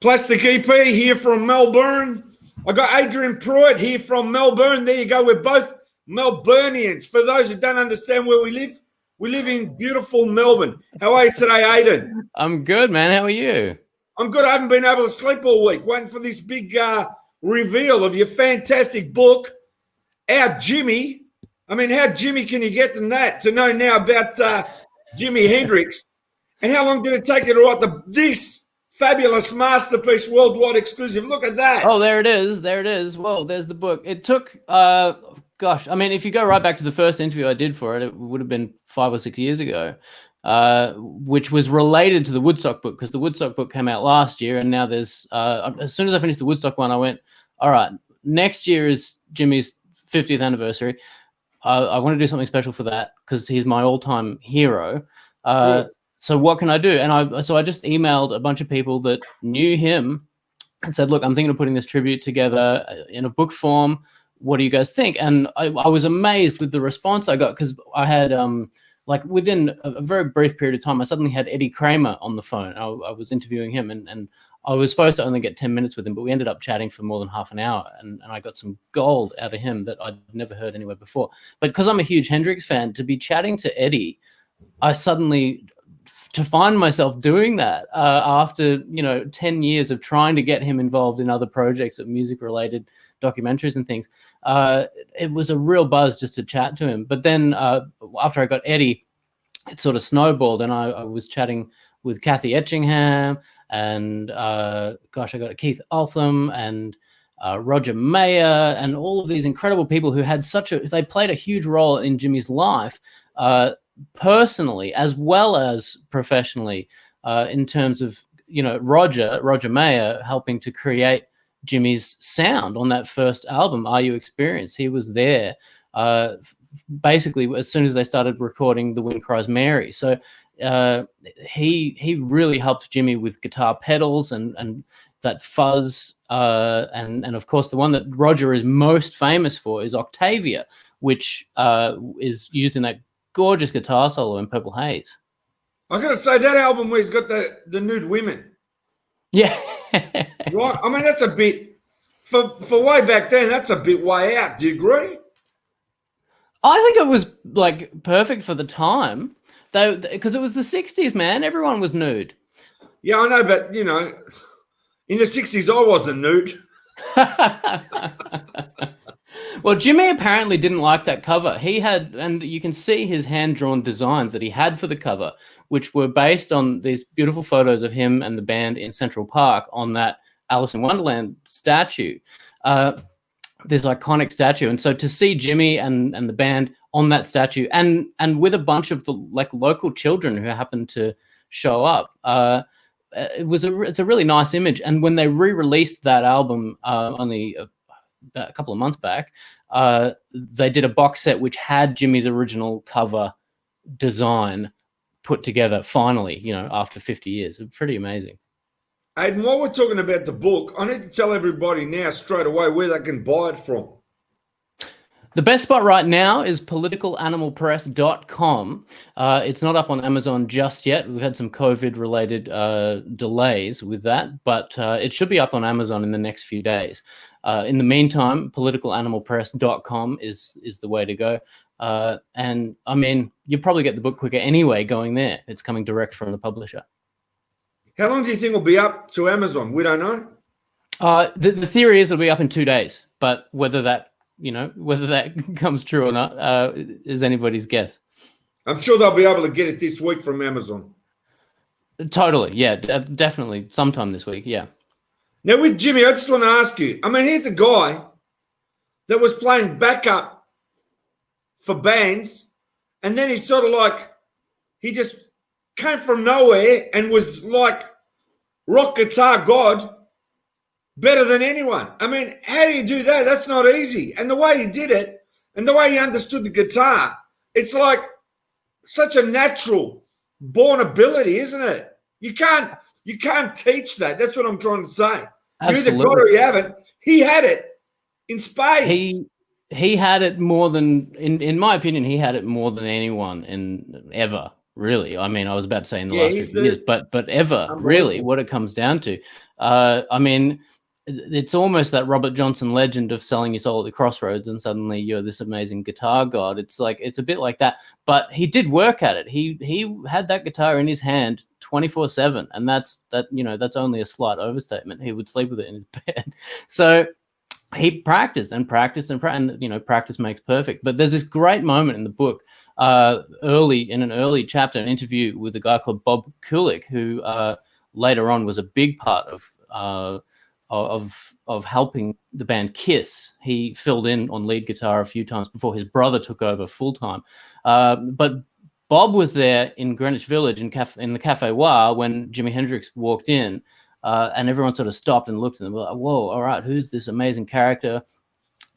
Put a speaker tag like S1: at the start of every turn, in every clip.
S1: Plastic EP here from Melbourne. I got Adrian Prewett here from Melbourne. There you go. We're both Melburnians. For those who don't understand where we live in beautiful Melbourne. How are you today, Aidan?
S2: I'm good, man. How are you?
S1: I'm good. I haven't been able to sleep all week, waiting for this big reveal of your fantastic book, Our Jimi. I mean, how Jimi can you get than that to know now about Jimi Hendrix? And how long did it take you to write this fabulous masterpiece, worldwide exclusive? Look at that.
S2: Oh, there it is. There it is. Well, there's the book. It took, gosh, I mean, if you go right back to the first interview I did for it, it would have been 5 or 6 years ago, which was related to the Woodstock book, because the Woodstock book came out last year. And now there's, as soon as I finished the Woodstock one, I went, all right, next year is Jimi's 50th anniversary. I want to do something special for that because he's my all-time hero. So what can I do? And I just emailed a bunch of people that knew him and said, look, I'm thinking of putting this tribute together in a book form. What do you guys think? And I was amazed with the response I got, because I had, like within a very brief period of time, I suddenly had Eddie Kramer on the phone. I was interviewing him, and I was supposed to only get 10 minutes with him, but we ended up chatting for more than half an hour, and I got some gold out of him that I'd never heard anywhere before. But because I'm a huge Hendrix fan, to be chatting to Eddie, I suddenly, to find myself doing that after 10 years of trying to get him involved in other projects of music-related documentaries and things, it was a real buzz just to chat to him. But then after I got Eddie, it sort of snowballed, and I was chatting with Kathy Etchingham, and gosh, I got Keith Altham and Roger Mayer, and all of these incredible people who had they played a huge role in Jimi's life, personally as well as professionally, in terms of Roger Mayer helping to create Jimi's sound on that first album, Are You Experienced? He was there basically as soon as they started recording The Wind Cries Mary. So he really helped Jimi with guitar pedals and that fuzz, and of course the one that Roger is most famous for is Octavia, which is used in that gorgeous guitar solo in Purple Haze.
S1: I gotta say, that album where he's got the Nude Women.
S2: Yeah.
S1: Right? I mean, that's a bit for way back then, that's a bit way out. Do you agree?
S2: I think it was like perfect for the time, though, because it was the 60s, man. Everyone was nude.
S1: Yeah, I know, but in the 60s I wasn't nude.
S2: Well, Jimi apparently didn't like that cover. He had, and you can see his hand-drawn designs that he had for the cover, which were based on these beautiful photos of him and the band in Central Park on that Alice in Wonderland statue, this iconic statue. And so to see Jimi and the band on that statue, and with a bunch of the local children who happened to show up, it's a really nice image. And when they re-released that album only a couple of months back, they did a box set which had Jimi's original cover design put together finally, after 50 years. It's pretty amazing.
S1: Aidan, while we're talking about the book, I need to tell everybody now straight away where they can buy it from.
S2: The best spot right now is politicalanimalpress.com. It's not up on Amazon just yet. We've had some COVID-related delays with that, but it should be up on Amazon in the next few days. In the meantime, politicalanimalpress.com is the way to go. And I mean, you probably get the book quicker anyway going there. It's coming direct from the publisher.
S1: How long do you think will be up to Amazon? We don't know.
S2: The theory is it'll be up in 2 days, but whether that comes true or not is anybody's guess.
S1: I'm sure they'll be able to get it this week from Amazon.
S2: Totally, yeah, definitely sometime this week, yeah.
S1: Now with Jimi, I just want to ask you, I mean, here's a guy that was playing backup for bands, and then he's sort of he just came from nowhere and was like rock guitar god, better than anyone. I mean, how do you do that? That's not easy. And the way he did it and the way he understood the guitar, it's like such a natural born ability, isn't it? You can't teach that. That's what I'm trying to say.
S2: Absolutely.
S1: You either got it or you haven't. He had it in spades.
S2: He had it more than, in my opinion, he had it more than anyone ever. really. I mean, I was about to say in the
S1: Yeah,
S2: last
S1: he's
S2: 50 years, but ever, really,
S1: unbelievable.
S2: what it comes down to. I mean, it's almost that Robert Johnson legend of selling your soul at the crossroads and suddenly you're this amazing guitar god. It's a bit like that, but he did work at it. He had that guitar in his hand 24/7, and that's only a slight overstatement. He would sleep with it in his bed. So he practiced and practiced and practice makes perfect. But there's this great moment in the book, in an early chapter, an interview with a guy called Bob Kulick, who later on was a big part of helping the band Kiss. He filled in on lead guitar a few times before his brother took over full time. But Bob was there in Greenwich Village in the Cafe War when Jimi Hendrix walked in. And everyone sort of stopped and looked at them like, whoa, all right, who's this amazing character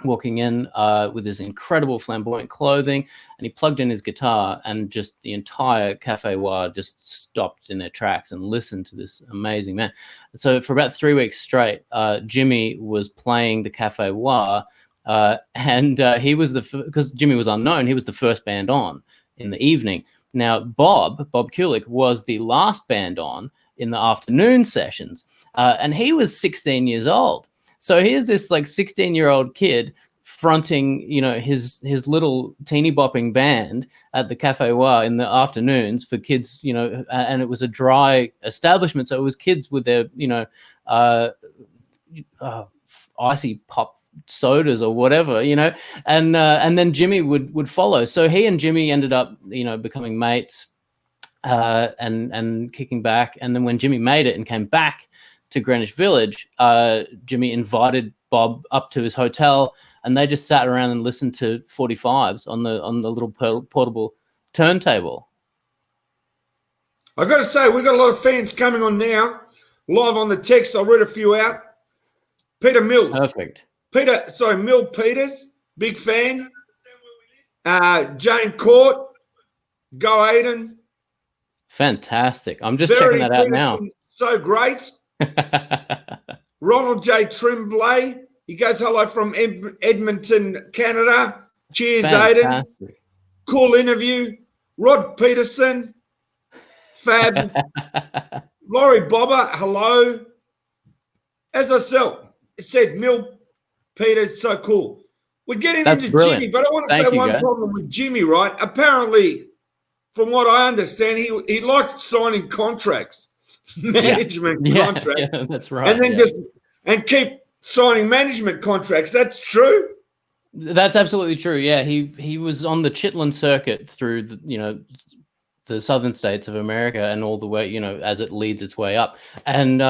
S2: walking in with this incredible flamboyant clothing? And he plugged in his guitar, and just the entire Cafe War just stopped in their tracks and listened to this amazing man. So for about 3 weeks straight, Jimi was playing the Cafe War, and he was because Jimi was unknown, he was the first band on in the evening. Now, Bob Kulick was the last band on in the afternoon sessions, and he was 16 years old. So here's this like 16-year-old kid fronting, his little teeny bopping band at the Cafe War in the afternoons for kids, and it was a dry establishment, so it was kids with their, icy pop sodas or whatever, and then Jimi would follow. So he and Jimi ended up, becoming mates. And kicking back. And then when Jimi made it and came back to Greenwich Village, Jimi invited Bob up to his hotel, and they just sat around and listened to 45s on the little portable turntable.
S1: I got to say, we've got a lot of fans coming on now, live on the text. I'll read a few out. Peter Mills.
S2: Perfect.
S1: Mill Peters, big fan. Jane Court, go Aidan.
S2: Fantastic. I'm just checking that out now.
S1: So great. Ronald J. Tremblay. He goes, hello from Edmonton, Canada. Cheers, Aidan. Cool interview. Rod Peterson. Fab. Laurie Bobber, hello. As I said, Mill Peters, so cool. We're getting into
S2: brilliant.
S1: Jimi, but I want to say one problem with Jimi, right? Apparently, from what I understand, he liked signing contracts, management contracts.
S2: Yeah, that's right.
S1: And then keep signing management contracts. That's true.
S2: That's absolutely true. Yeah, he was on the Chitlin circuit through the southern states of America and all the way, as it leads its way up. And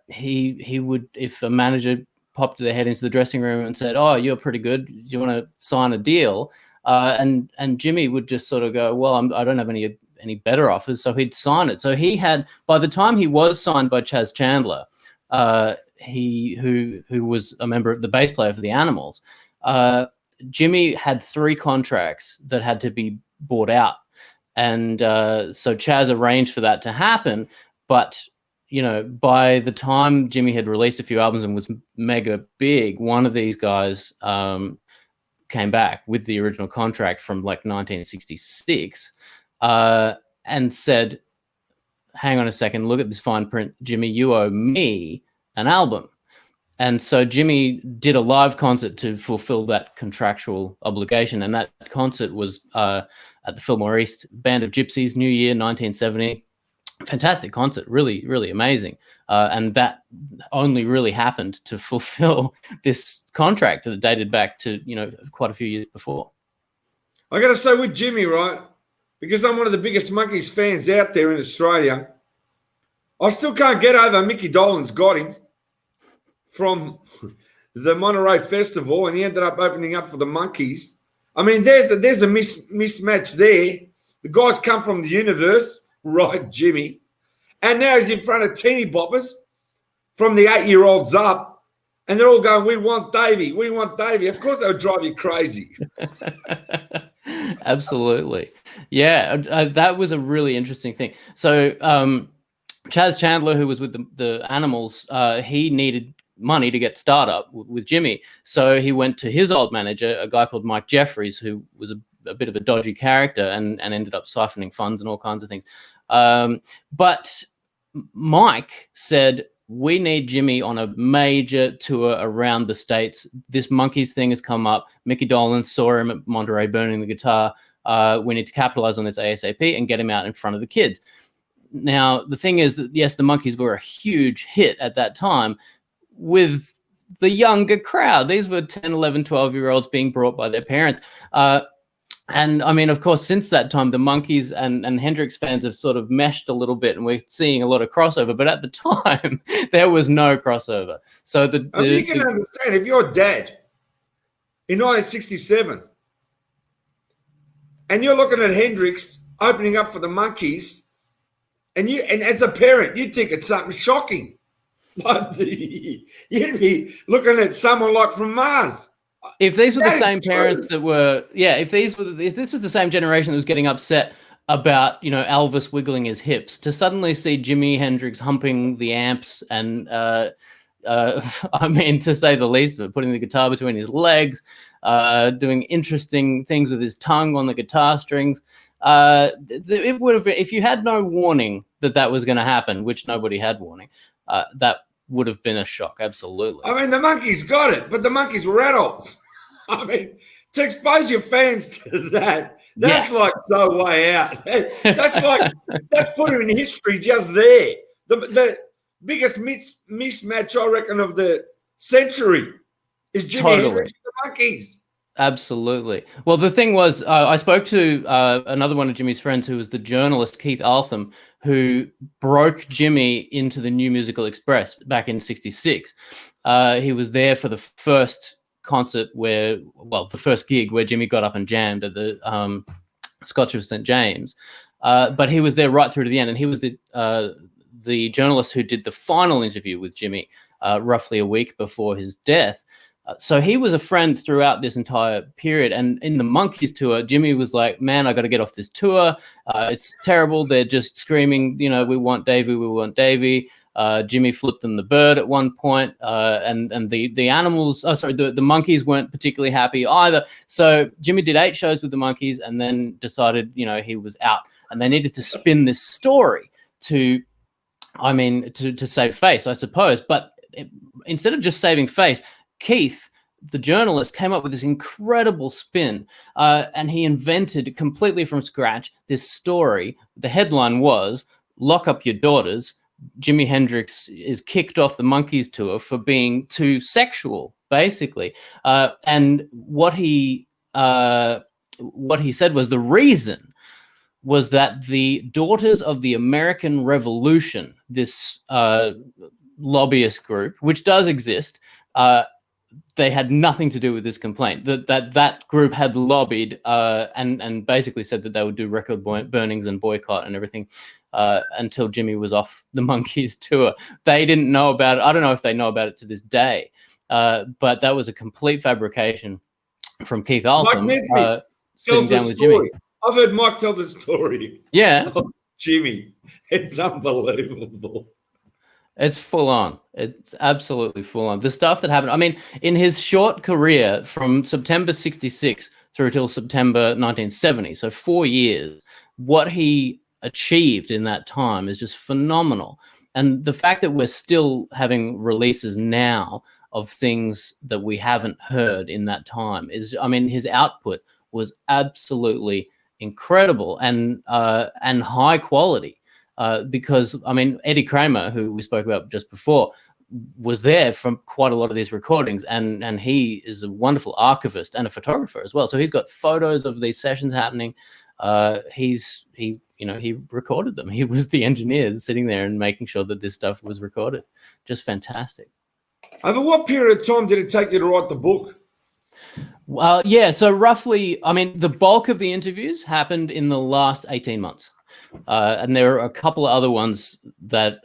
S2: he would, if a manager popped their head into the dressing room and said, "Oh, you're pretty good. Do you want to sign a deal?" And Jimi would just sort of go, "Well, I don't have any better offers," so he'd sign it. So he had, by the time he was signed by Chas Chandler, who was a member of the bass player for the Animals, Jimi had 3 contracts that had to be bought out, and so Chas arranged for that to happen. But by the time Jimi had released a few albums and was mega big, one of these guys came back with the original contract from like 1966 and said, hang on a second, look at this fine print, Jimi, you owe me an album. And so Jimi did a live concert to fulfill that contractual obligation, and that concert was at the Fillmore East Band of Gypsies, New Year 1970. Fantastic concert, really, really amazing. And that only really happened to fulfill this contract that dated back to, quite a few years before.
S1: I got to say with Jimi, right, because I'm one of the biggest Monkeyz fans out there in Australia, I still can't get over Mickey Dolenz got him from the Monterey Festival, and he ended up opening up for the Monkeyz. I mean, there's a mismatch there. The guys come from the universe. Right, Jimi. And now he's in front of teeny boppers from the 8-year-olds up, and they're all going, we want Davey. We want Davey. Of course, that would drive you crazy.
S2: Absolutely. Yeah, that was a really interesting thing. So Chas Chandler, who was with the Animals, he needed money to get started up with Jimi. So he went to his old manager, a guy called Mike Jeffries, who was a bit of a dodgy character and ended up siphoning funds and all kinds of things. But Mike said, we need Jimi on a major tour around the States. This Monkeyz thing has come up. Mickey Dolenz saw him at Monterey burning the guitar. We need to capitalize on this ASAP and get him out in front of the kids. Now, the thing is that, yes, the Monkeyz were a huge hit at that time with the younger crowd. These were 10, 11, 12-year-olds being brought by their parents. And I mean, of course, since that time, the Monkeyz and Hendrix fans have sort of meshed a little bit, and we're seeing a lot of crossover. But at the time, there was no crossover. So you
S1: can understand if you're dad in 1967 and you're looking at Hendrix opening up for the Monkeyz, and as a parent, you'd think it's something shocking. But you'd be looking at someone like from Mars.
S2: If these were the same parents that were, if this was the same generation that was getting upset about, Elvis wiggling his hips, to suddenly see Jimi Hendrix humping the amps and, I mean, to say the least of it, putting the guitar between his legs, doing interesting things with his tongue on the guitar strings, it would have been, if you had no warning that was going to happen, which nobody had warning, that would have been a shock, absolutely.
S1: I mean, the Monkeyz got it, but the Monkeyz were adults. I mean, to expose your fans to that's like so way out. That's putting in history just there. The biggest mismatch, I reckon, of the century is Jimi Hendrix and the Monkeyz.
S2: Absolutely. Well, the thing was, I spoke to another one of Jimmy's friends who was the journalist, Keith Altham, who broke Jimi into the New Musical Express back in '66. He was there for the first concert the first gig where Jimi got up and jammed at the Scotch of St. James. But he was there right through to the end, and he was the journalist who did the final interview with Jimi roughly a week before his death. So he was a friend throughout this entire period. And in the Monkeyz tour, Jimi was like, man, I got to get off this tour. It's terrible. They're just screaming, we want Davey, we want Davey. Jimi flipped them the bird at one point, and the animals, the Monkeyz weren't particularly happy either. So Jimi did 8 shows with the Monkeyz and then decided, he was out. And they needed to spin this story to save face, I suppose. But instead of just saving face, Keith, the journalist, came up with this incredible spin, and he invented completely from scratch this story. The headline was, "Lock Up Your Daughters. Jimi Hendrix is kicked off the Monkeyz tour for being too sexual," basically. And what he said was the reason was that the Daughters of the American Revolution, this lobbyist group, which does exist, they had nothing to do with this complaint. That group had lobbied and basically said that they would do record burnings and boycott and everything until Jimi was off the Monkeyz tour. They didn't know about it. I don't know if they know about it to this day, but that was a complete fabrication from Keith Altham sitting down with Jimi.
S1: I've heard Mike tell the story.
S2: Yeah.
S1: Of Jimi. It's unbelievable.
S2: It's full on. It's absolutely full on. The stuff that happened. I mean, in his short career from September 66 through till September 1970, so 4 years, what he achieved in that time is just phenomenal. And the fact that we're still having releases now of things that we haven't heard in that time is, I mean, his output was absolutely incredible and high quality. Because, I mean, Eddie Kramer, who we spoke about just before, was there from quite a lot of these recordings, and he is a wonderful archivist and a photographer as well. So he's got photos of these sessions happening. He recorded them. He was the engineer sitting there and making sure that this stuff was recorded. Just fantastic.
S1: Over what period of time did it take you to write the book?
S2: Well, yeah, so roughly, I mean, the bulk of the interviews happened in the last 18 months. And there are a couple of other ones that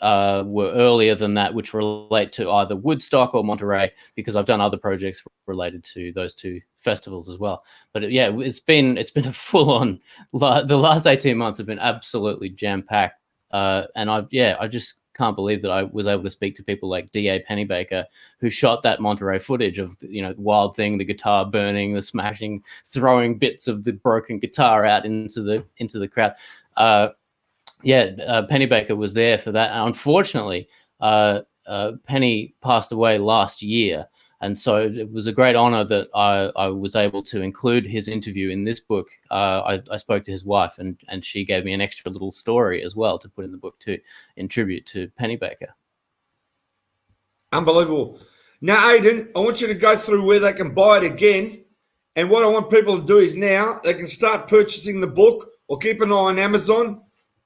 S2: were earlier than that, which relate to either Woodstock or Monterey, because I've done other projects related to those two festivals as well. But yeah, it's been a full on. The last 18 months have been absolutely jam packed, and I just can't believe that I was able to speak to people like D.A. Pennybaker, who shot that Monterey footage of, you know, Wild Thing, the guitar burning, the smashing, throwing bits of the broken guitar out into the crowd. Pennybaker was there for that. And unfortunately, Penny passed away last year. And so it was a great honor that I was able to include his interview in this book. I spoke to his wife, and she gave me an extra little story as well to put in the book too, in tribute to Pennybaker.
S1: Unbelievable. Now, Aidan, I want you to go through where they can buy it again. And what I want people to do is now they can start purchasing the book, or keep an eye on Amazon.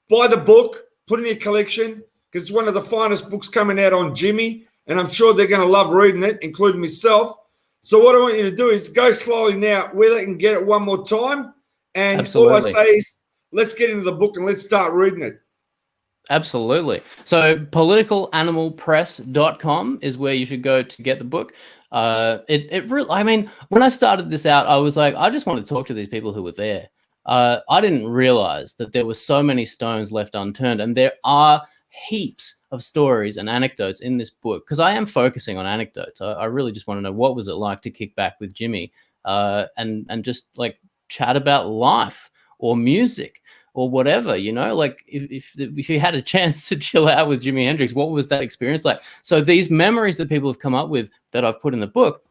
S1: Buy the book, put it in your collection, because it's one of the finest books coming out on Jimi. And I'm sure they're going to love reading it, including myself. So what I want you to do is go slowly now where they can get it one more time. And Absolutely. All I say is let's get into the book and let's start reading it.
S2: Absolutely. So politicalanimalpress.com is where you should go to get the book. It really, I mean, when I started this out, I was like, I just want to talk to these people who were there. I didn't realize that there were so many stones left unturned, and there are heaps of stories and anecdotes in this book, because I am focusing on anecdotes. I really just want to know, what was it like to kick back with Jimi, and just like chat about life or music or whatever, you know, like if you had a chance to chill out with Jimi Hendrix, what was that experience like? So these memories that people have come up with that I've put in the book,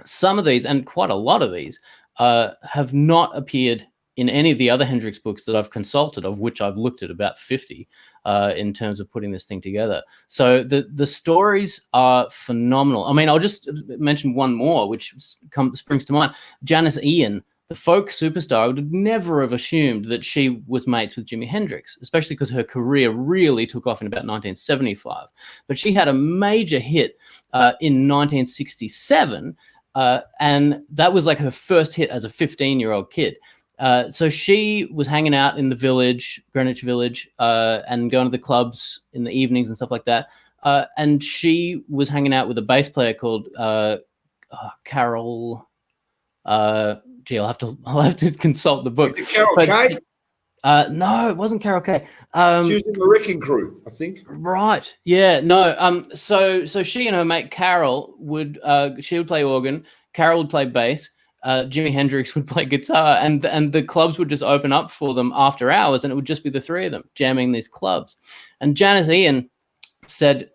S2: some of these, and quite a lot of these, have not appeared in any of the other Hendrix books that I've consulted, of which I've looked at about 50 in terms of putting this thing together. So the stories are phenomenal. I mean, I'll just mention one more, which springs to mind. Janis Ian, the folk superstar, I would never have assumed that she was mates with Jimi Hendrix, especially because her career really took off in about 1975. But she had a major hit in 1967, and that was like her first hit as a 15-year-old kid. So she was hanging out in the village, Greenwich Village, and going to the clubs in the evenings and stuff like that. And she was hanging out with a bass player called Carol. Gee, I'll have to consult the book.
S1: Is it Carol Kay?
S2: No, it wasn't Carol Kay.
S1: She was in the Wrecking Crew, I think.
S2: Right. Yeah. No. So she and her mate Carol would she would play organ, Carol would play bass. Jimi Hendrix would play guitar, and the clubs would just open up for them after hours, and it would just be the three of them jamming these clubs. And Janis Ian said,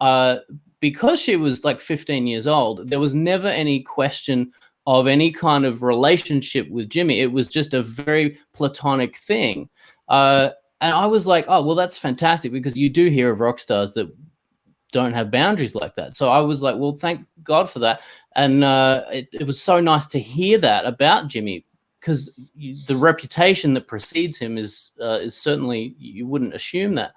S2: because she was like 15 years old, there was never any question of any kind of relationship with Jimi. It was just a very platonic thing. And I was like, oh, well, that's fantastic, because you do hear of rock stars that don't have boundaries like that. So I was like, well, thank God for that. And it was so nice to hear that about Jimi, because the reputation that precedes him is certainly, you wouldn't assume that.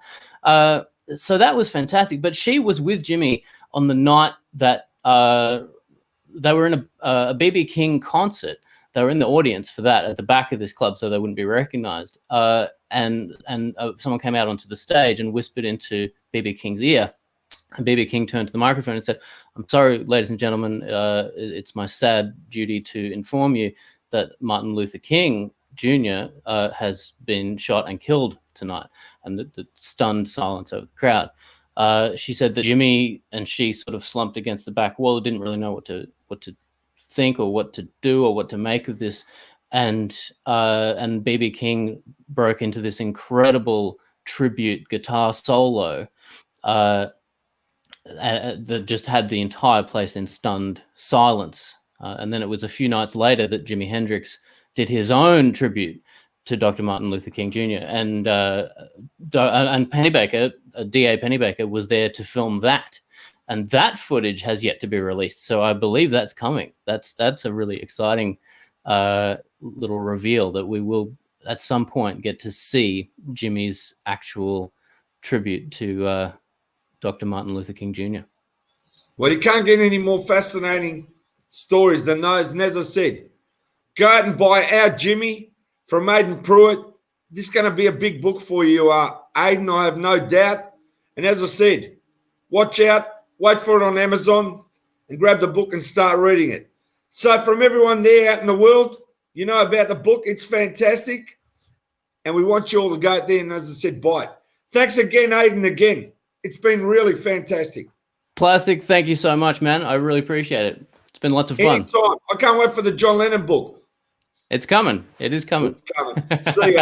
S2: So that was fantastic. But she was with Jimi on the night that they were in a B.B. King concert. They were in the audience for that at the back of this club, so they wouldn't be recognized. And someone came out onto the stage and whispered into B.B. King's ear. And B.B. King turned to the microphone and said, "I'm sorry, ladies and gentlemen, it's my sad duty to inform you that Martin Luther King Jr. Has been shot and killed tonight." And the stunned silence over the crowd. She said that Jimi and she sort of slumped against the back wall, didn't really know what to think or what to do or what to make of this. And B.B. King broke into this incredible tribute guitar solo that just had the entire place in stunned silence. And then it was a few nights later that Jimi Hendrix did his own tribute to Dr. Martin Luther King Jr. And Pennybaker, D.A. Pennybaker, was there to film that. And that footage has yet to be released. So I believe that's coming. That's a really exciting little reveal that we will at some point get to see Jimmy's actual tribute to Dr. Martin Luther King Jr.
S1: Well, you can't get any more fascinating stories than those. And as I said, go out and buy our Jimi from Aidan Prewett. This is going to be a big book for you, Aidan, I have no doubt. And as I said, watch out, wait for it on Amazon, and grab the book and start reading it. So from everyone there out in the world, you know about the book. It's fantastic. And we want you all to go out there and, as I said, buy it. Thanks again, Aidan, again. It's been really fantastic.
S2: Plastic, thank you so much, man. I really appreciate it. It's been lots of fun.
S1: Anytime. I can't wait for the John Lennon book.
S2: It's coming. It is coming.
S1: It's coming. See ya.